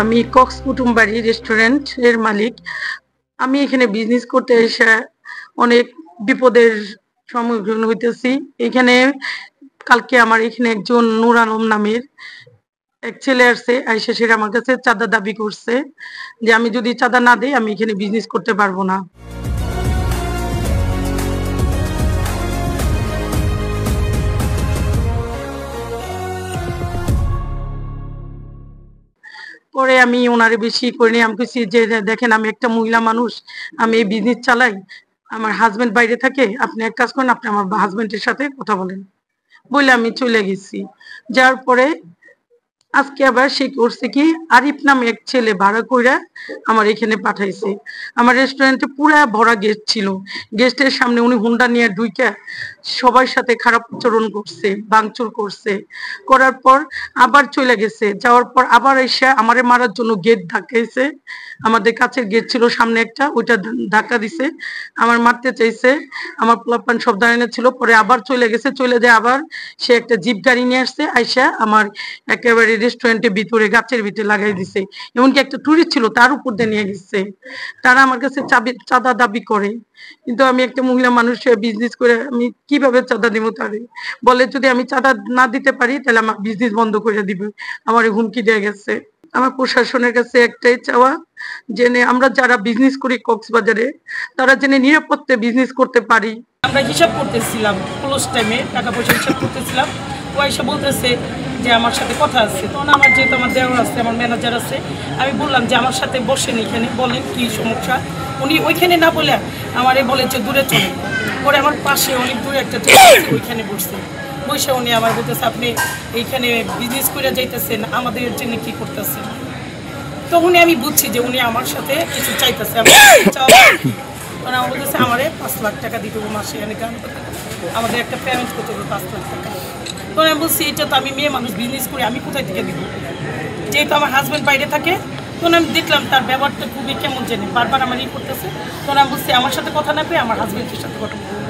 আমি কক্স কুটুমবাড়ি রেস্টুরেন্টের মালিক। আমি এখানে বিজনেস করতে এসে অনেক বিপদের সম্মুখীন হইতেছি। এখানে কালকে আমার এখানে একজন নূর আলম নামের এক ছেলে আসছে, আইসা সে আমার কাছে চাঁদা দাবি করছে যে আমি যদি চাঁদা না দেই আমি এখানে বিজনেস করতে পারবো না। পরে আমি ওনারে বেশি করিনি। আমি কইছি যে দেখেন আমি একটা মহিলা মানুষ, আমি এই বিজনেস চালাই, আমার হাজবেন্ড বাইরে থাকে, আপনি এক কাজ করেন, আপনি আমার হাজবেন্ডের সাথে কথা বলেন বলে আমি চলে গেছি। যাওয়ার পরে আজকে আবার সে করছে কি, আরিফ নামে এক ছেলে ভাড়া কইরা আমার এখানে পাঠাইছে। আমার রেস্টুরেন্টে পুরা ভরা গেস্ট ছিল। গেস্টের সামনে উনি হুন্ডা নিয়ে ঢুইকা সবার সাথে খারাপ আচরণ করছে, ভাঙচুর করছে। করার পর আবার চলে গেছে। যাওয়ার পর আবার এসে আমারে মারার জন্য গেট ধাক্কাইছে। আমাদের কাছের গেট ছিল সামনে একটা, ওইটা ধাক্কা দিছে। আমার মারতে চাইছে। আমার পোলাপান সব দাঁড়ানো ছিল। পরে আবার চলে গেছে। চলে যায় আবার সে একটা জিপ গাড়ি নিয়ে আসছে, আইসা আমার একেবারে রেস্টুরেন্টের ভিতরে গাছের ভিতরে লাগাই দিছে। এমনকি একটা টুরিস্ট ছিল তার উপর দিয়ে নিয়ে গেছে। তারা আমার কাছে চাঁদা দাবি করে, কিন্তু আমি একটা মহিলা মানুষ বিজনেস করে আমি কিভাবে চাঁদা দিব তারে? বলে যদি আমি চাঁদা না দিতে পারি তাহলে আমার বিজনেস বন্ধ করে দিবে। আমার হুমকি দেয়া গেছে। আমার প্রশাসনের কাছে একটাই চাওয়া, জেনে আমরা যারা বিজনেস করি কক্সবাজারে তারা জেনে নিরাপত্তায় বিজনেস করতে পারি। আমরা হিসাব করতেছিলাম, ক্লোজ টাইমে টাকা পয়সা হিসাব করতেছিলাম। ও এসে বলতেছে যে আমার সাথে কথা আছে। তখন আমার যেহেতু আমার দেওয়ার আছে, আমার ম্যানেজার আছে, আমি বললাম যে আমার সাথে বসেন এখানে, বলেন কী সমস্যা। উনি ওইখানে না বলে আমারে বলে যে দূরে চলে। পরে আমার পাশে অনেক দূরে একটা ওইখানে বসছে। বসে উনি আমার বলতেছে আপনি এইখানে বিজনেস করে যাইতেছেন, আমাদের জন্য কী করতেছেন। তখনই আমি বুঝছি যে উনি আমার সাথে কিছু চাইতেছে। ওরা বলতেছে আমারে 5 লাখ টাকা দিতে হবে মাসে, এখানে গান করতে আমাদের একটা পেমেন্ট করতে হবে 5 লাখ টাকা। তখন আমি বলছি এটা তো আমি মেয়ে মানুষ বিজনেস করি, আমি কোথায় থেকে দিব? যেহেতু আমার হাজব্যান্ড বাইরে থাকে। তখন আমি দেখলাম তার ব্যবহারটা খুবই কেমন জানি, বারবার আমার করতেছে। তখন আমি বলছি আমার সাথে কথা না পেয়ে আমার হাজব্যান্ডের সাথে কথা বলবো।